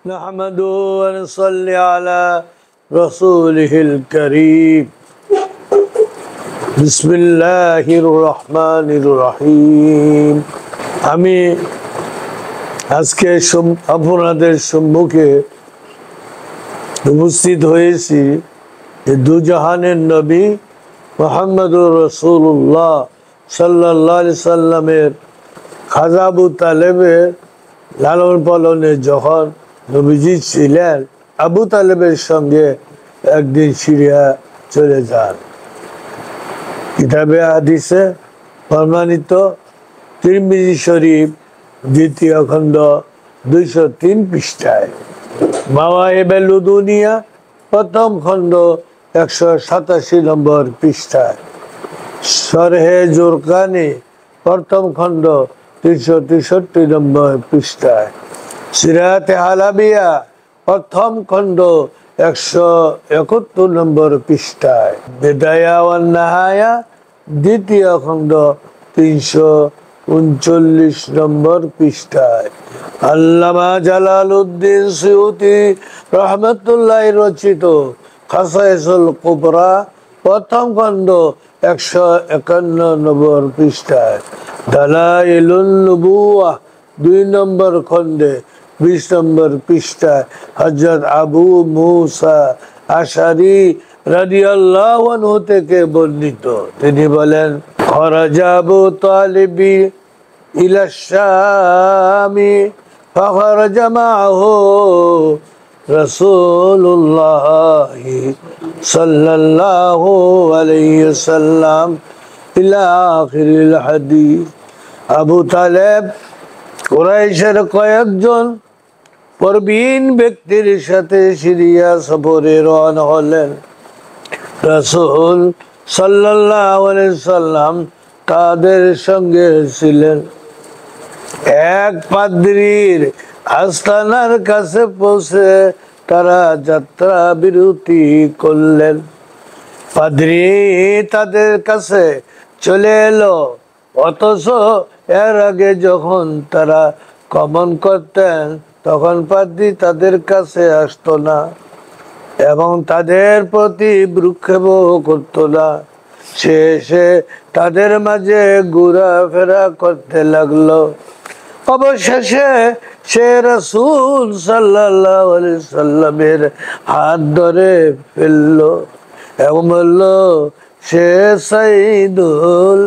نحمده ونصلي على رسوله الكريم بسم الله الرحمن الرحيم আমি আজকে আপনাদের সম্মুখে উপস্থিত হয়েছি দুজাহানের নবী মুহাম্মদুর রাসূলুল্লাহ সাল্লাল্লাহু আলাইহি সাল্লামের খাজা আবু তালেবের লালন পালনে যখন নবীজি ছিলেন আবু তালেবের সঙ্গে একদিন সিরিয়া চলে যান। কিতাবে হাদিসে প্রমাণিত তিরমিজি শরীফ দ্বিতীয় খণ্ড 203 পৃষ্ঠায়, মাওয়াহিবে লুদুনিয়া প্রথম খণ্ড 187 নম্বর পৃষ্ঠায়, শরহে জুরকানি প্রথম খণ্ড 363 নম্বর পৃষ্ঠায়, সিরাতে হালাবিয়া প্রথম খণ্ড 171 নম্বর পৃষ্ঠায়, বিদায়া ওয়ান নাহায়া দ্বিতীয় খণ্ড 339 নম্বর পৃষ্ঠায়, আল্লামা জালালউদ্দিন সুয়ুতি রহমাতুল্লাহ রচিত খাসায়েসুল কুবরা প্রথম খণ্ড 151 নম্বর পৃষ্ঠায়, দালাইলুন নুবুওয়াহ 2 নম্বর খণ্ডে 20 নম্বর পৃষ্ঠায় হযরত আবু মুসা আশআরী রাদিয়াল্লাহু আনহু থেকে বর্ণিত, তিনি বলেন, খরাজা আবু তালিব ইলা শামি ফাখরাজা মাআহু রাসূলুল্লাহ সাল্লাল্লাহু আলাইহি ওয়াসাল্লাম ইলা আখিরিল হাদিস। আবু তালেব কুরাইশের কয়েকজন প্রবীণ ব্যক্তির সাথে সিরিয়া সফরে রওনা হলেন। রাসূল সাল্লাল্লাহু আলাইহি সাল্লাম তাদের সঙ্গে ছিলেন। এক পাদ্রীর আস্তানার কাছে পৌঁছে তারা যাত্রা বিরতি করলেন। পাদ্রী তাদের কাছে চলে এলো, অথচ এর আগে যখন তারা গমন করতেন তখন পাদ্রী তাদের কাছে আসতো না এবং তাদের প্রতি ভ্রুক্ষেপও করতো না। সে এসে তাদের মাঝে ঘোরাফেরা করতে লাগলো। অবশেষে সে রাসূল সাল্লাল্লাহু আলাইহি সাল্লামের হাত ধরে ফেললো এবং বলল, সে সাইয়্যিদুল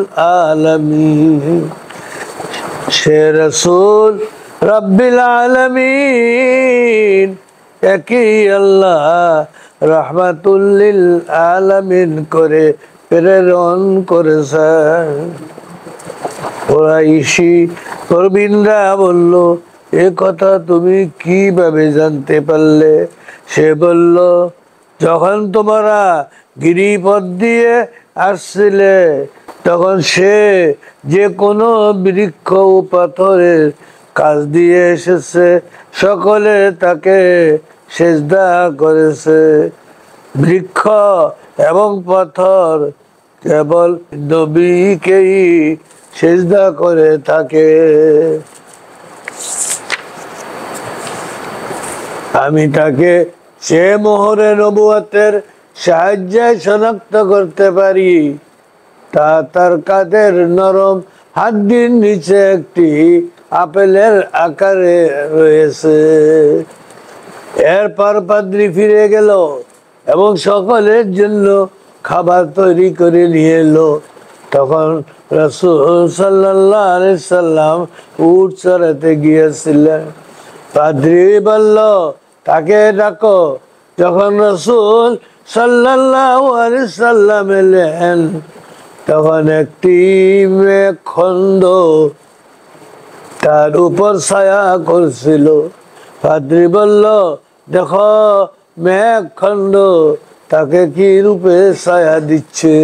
আলামিন, সে রাসূল রাব্বিল আলামিন, একই আল্লাহ রাহমাতুল লিল আলামিন করে প্রেরণ করেছেন। কুরাইশি প্রবীণরা বলল, এ কথা তুমি কিভাবে জানতে পারলে? সে বলল, যখন তোমরা গিরিপথ দিয়ে আসছিলে তখন সে যে কোনো বৃক্ষ ও পাথরের কাছ দিয়ে এসেছে, সকলে তাকে সিজদা করেছে। বৃক্ষ এবং পাথর কেবল নবীকেই সিজদা করে থাকে। আমি তাকে সে মোহরে নবুয়তের সাহায্যে শনাক্ত করতে পারি। তা তার কাঁধের নরম হাড্ডির নিচে একটি আপেলের আকারে রয়েছে। এরপর পাদ্রী ফিরে গেল এবং সকলের জন্য খাবার তৈরি করে নিয়ে এলো। তখন রাসূল সাল্লাল্লাহু আলাইহি সাল্লাম উট চড়াতে গিয়েছিলেন। পাদ্রী বলল, তাকে ডাকো। যখন রাসূল সাল্লাল্লাহু আলাইহি সাল্লাম এলেন তখন একটি মেঘখণ্ড তার উপর ছায়া করছিল। পাদ্রী বলল, দেখো মেঘখণ্ড তাকে কি রূপে ছায়া দিচ্ছে।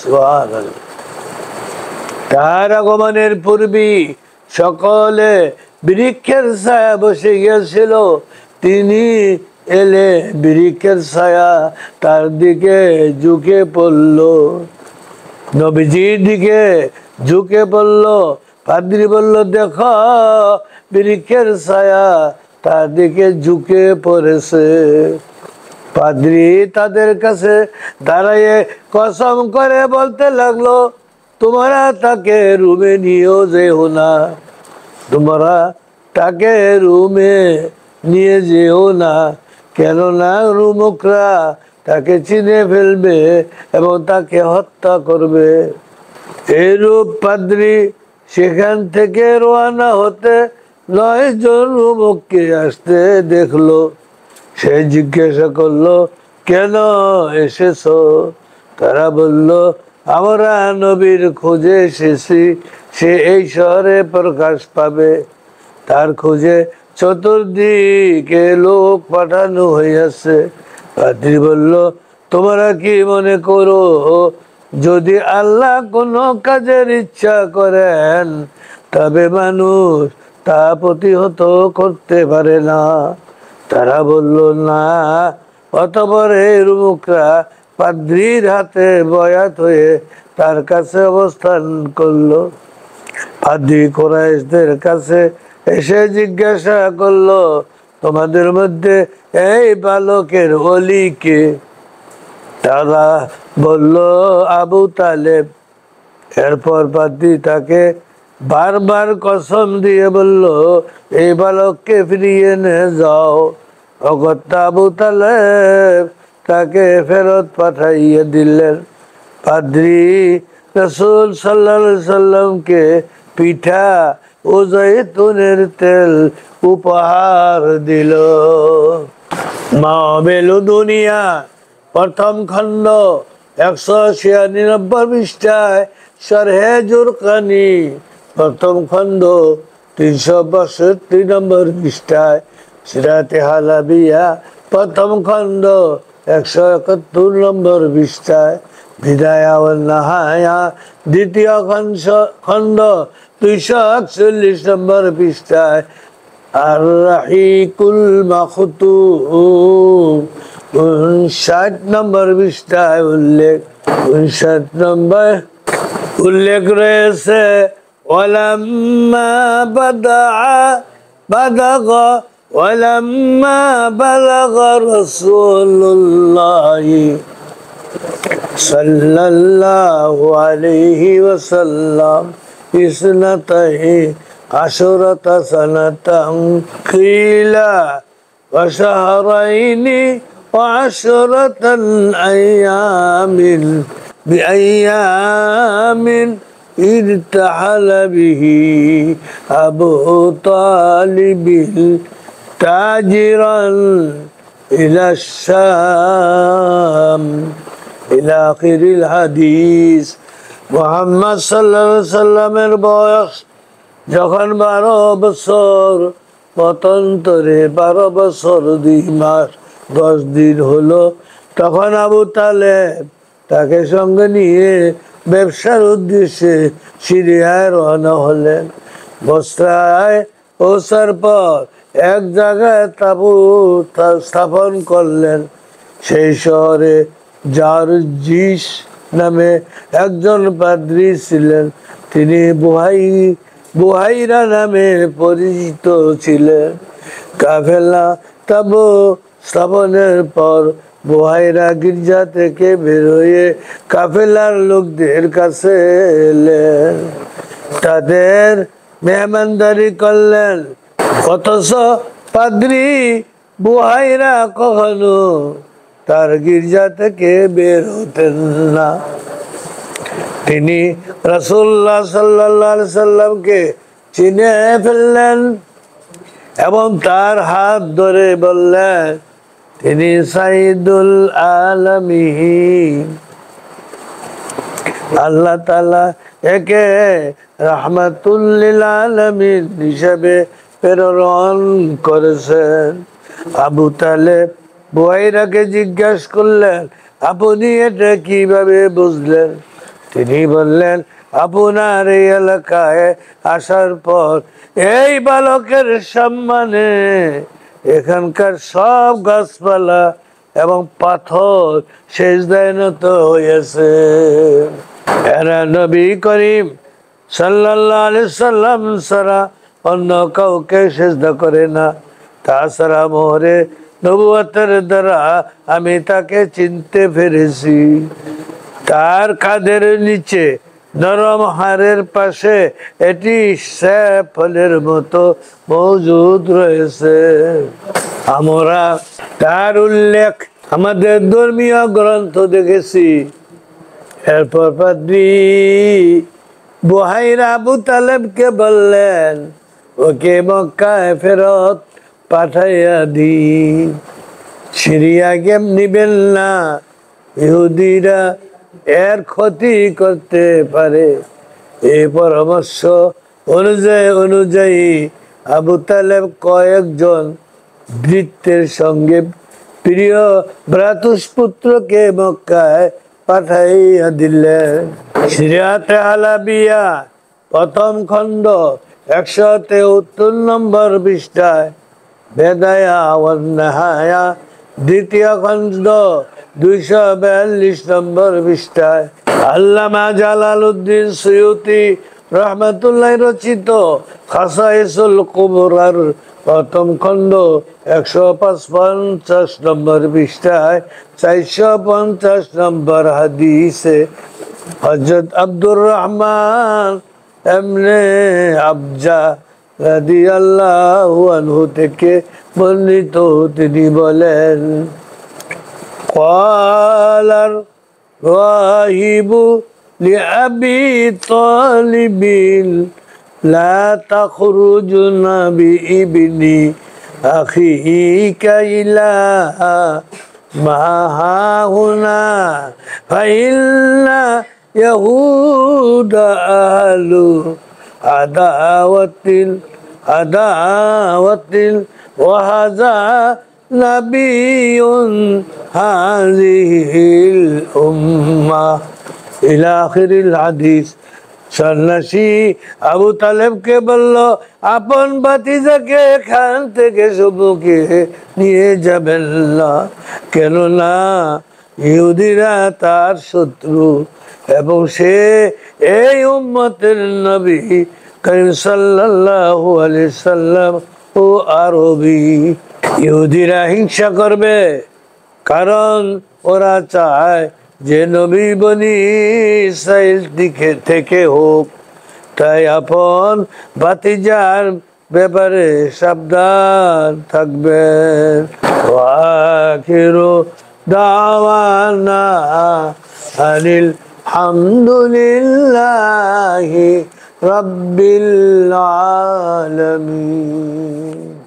সুবহানাল্লাহ। তার আগমনের পূর্বে সকলে বৃক্ষের ছায়া বসে গিয়েছিল। তিনি এলে বৃক্ষের ছায়া তার দিকে ঝুঁকে পড়ল, নবীজির দিকে ঝুঁকে পড়ল। পাদ্রী বলল, দেখো বৃক্ষের ছায়া তার দিকে ঝুঁকে পড়েছে। পাদ্রী তাদের কাছে দাঁড়িয়ে কসম করে বলতে লাগলো, তোমরা তাকে রুমে নিয়েও যেও না, তোমরা তাকে রুমে নিয়ে যেও না, কেননা রুমকরা তাকে চিনে ফেলবে এবং তাকে হত্যা করবে। এইরূপ পাদ্রী সেখান থেকে রওনা হতে 9 জন রুমককে আসতে দেখলো। সে জিজ্ঞাসা করলো, কেন এসেছো? তারা বলল, আমরা নবীর খোঁজে এসেছি, সে এই শহরে প্রকাশ পাবে, তার খোঁজে চতুর্দিকে লোক পাঠানো হইয়াছে। পাদ্রী বলল, তোমরা কি মনে করো যদি আল্লাহ কোনো কাজের ইচ্ছা করেন তবে মানুষ তা প্রতিহত করতে পারে না? তারা বলল, না। অতঃপর এই রুমকরা পাদ্রীর হাতে বয়াত হয়ে তার কাছে অবস্থান করলো। পাদ্রী কুরাইশদের কাছে এসে জিজ্ঞাসা করলো, তোমাদের মধ্যে এই বালকের ওলি কে? তারা বলল, আবু তালেব। এরপর পাদ্রী তাকে বারবার কসম দিয়ে বলল, এই বালককে ফিরিয়ে নিয়ে যাও। অগত্যা আবু তালেব তাকে ফেরত পাঠাইয়া দিলেন। পাদ্রী রাসূল সাল্লাল্লাহু আলাইহি সাল্লামকে পিঠা ও জৈতুনের তেল উপহার দিল। মাহবিলু দুনিয়া প্রথম খণ্ড 196 পৃষ্ঠায় শরহে জুরকানি, প্রথম খণ্ড 362 নম্বর পৃষ্ঠায় সিরাতে হালাবিয়া, প্রথম খণ্ড 171 নম্বর পৃষ্ঠায় বিদায়া ওয়ান নাহায়া, দ্বিতীয় খণ্ড 241 নম্বর পৃষ্ঠায় আর রাহিকুল মাখতুম 59 নম্বর পৃষ্ঠায় উল্লেখ 59 নম্বর উল্লেখ রয়েছে। ওয়ালাম্মা বালাগা রাসূলুল্লাহি সাল্লাল্লাহু আলাইহি ওয়াসাল্লাম ইসনাতাহি আশরাতা সানাতান কিলা ওয়া শাহরাইনি ওয়া আশরাতান আইয়ামিন বিআইয়ামিন ইরতাহালা বিহি আবু তালিব তাজিরান ইলা শাম ইলা আখিরিল হাদিস। মুহাম্মদ সাল্লাল্লাহু আলাইহি সাল্লামের বয়স যখন 12 বছর, মতান্তরে 12 বছর 2 মাস 10 দিন হলো, তখন আবু তালেব তাকে সঙ্গে নিয়ে ব্যবসার উদ্দেশ্যে সিরিয়ায় রওনা হলেন। বসরায় পৌঁছার পর এক জায়গায় তাঁবু স্থাপন করলেন। সেই শহরে জারজিস নামে একজন পাদ্রী ছিলেন। তিনি বুহাইরা নামে পরিচিত ছিলেন। কাফেলা তাঁবু স্থাপনের পর বুহাইরা গির্জা থেকে বের হয়ে কাফেলার লোকদের কাছে এলেন, তাদের মেহমানদারি করলেন। অথচ পাদ্রী বুহাইরা কখনো তার গির্জা থেকে বের হতেন না। তিনি রাসূলুল্লাহ সাল্লাল্লাহু আলাইহি সাল্লামকে চিনে ফেললেন এবং তার হাত ধরে বললেন, তিনি সাইয়্যিদুল আলামিন। আল্লাহ তাআলা একে রাহমাতুল লিল আলামিন হিসেবে প্রেরণ করেছেন। আবু তালেব বুহাইরাকে জিজ্ঞাসা করলেন, আপনি এটা কিভাবে বুঝলেন? তিনি বললেন, আপনার এই এলাকায় আসার পর এই বালকের সম্মানে এখানকার সব গাছপালা এবং পাথর সেজদায় নত হয়েছে। এরা নবী করিম সাল্লাল্লাহু আলাইহি সাল্লাম ছাড়া অন্য কাউকে সেজদা করে না। তাছাড়া মোহরে নবুয়তের দ্বারা আমি তাকে চিনতে পেরেছি। তার কাঁধের নিচে নরম হাড়ের পাশে এটি ফলের মতো মজুদ রয়েছে। আমরা তার উল্লেখ আমাদের ধর্মীয় গ্রন্থ দেখেছি। এরপর পাদ্রী বুহাইরা আবু তালেবকে বললেন, ওকে মক্কায় ফেরত পাঠাইয়া দি। সিরিয়া গেম নিবেন না, ইহুদিরা এর ক্ষতি করতে পারে। এই পরামর্শ অনুযায়ী আবু তালেব কয়েকজন ভৃত্যের সঙ্গে প্রিয় ভ্রাতুষ্পুত্রকে মক্কায় পাঠাইয়া দিলেন। সিরিয়াতে হালাবিয়া প্রথম খণ্ড 173 নম্বর পৃষ্ঠায়, বেদায়া ওয়ান নেহায়া দ্বিতীয় খণ্ড 242 নম্বর পৃষ্ঠায়, আল্লামা জালালউদ্দিন সুয়ুতি রহমাতুল্লাহ রচিত খাসাইসুল কুবরার প্রথম খণ্ড 155 নম্বর পৃষ্ঠায় 450 নম্বর হাদিসে হযরত আব্দুর রহমান ইবনে আবজা রাদিয়াল্লাহু আনহু থেকে বর্ণিত, তিনি বলেন, ক্বালার রাহিবু লিআবি তালিবিন লা তাখরুজনা বিইবনি আখিকা ইলা মা হাহুনা ফাইন্না ইয়াহুদা আহলু আদাওয়াতিল ওয়া হাযা নাবিয়ুন হাযিহিল উম্মাহ ইলা আখিরিল হাদিস। সন্ন্যাসী আবু তালেবকে বলল, আপন ভাতিজাকে এখান থেকে সম্মুখে নিয়ে যাবেন না, কেননা ইহুদিরা তার শত্রু এবং সে এই উম্মতের নবী করিম সাল্লাল্লাহু আলাইহি সাল্লাম ও আরবি। ইহুদিরা হিংসা করবে, কারণ ওরা চায় যে নবী বনি ইসরাইল থেকে হোক। তাই আপন ভাতিজার ব্যাপারে সাবধান থাকবেন। ওয়াখিরু দাওয়ানা আনিল হামদুলিল্লাহি রাব্বিল আলামিন।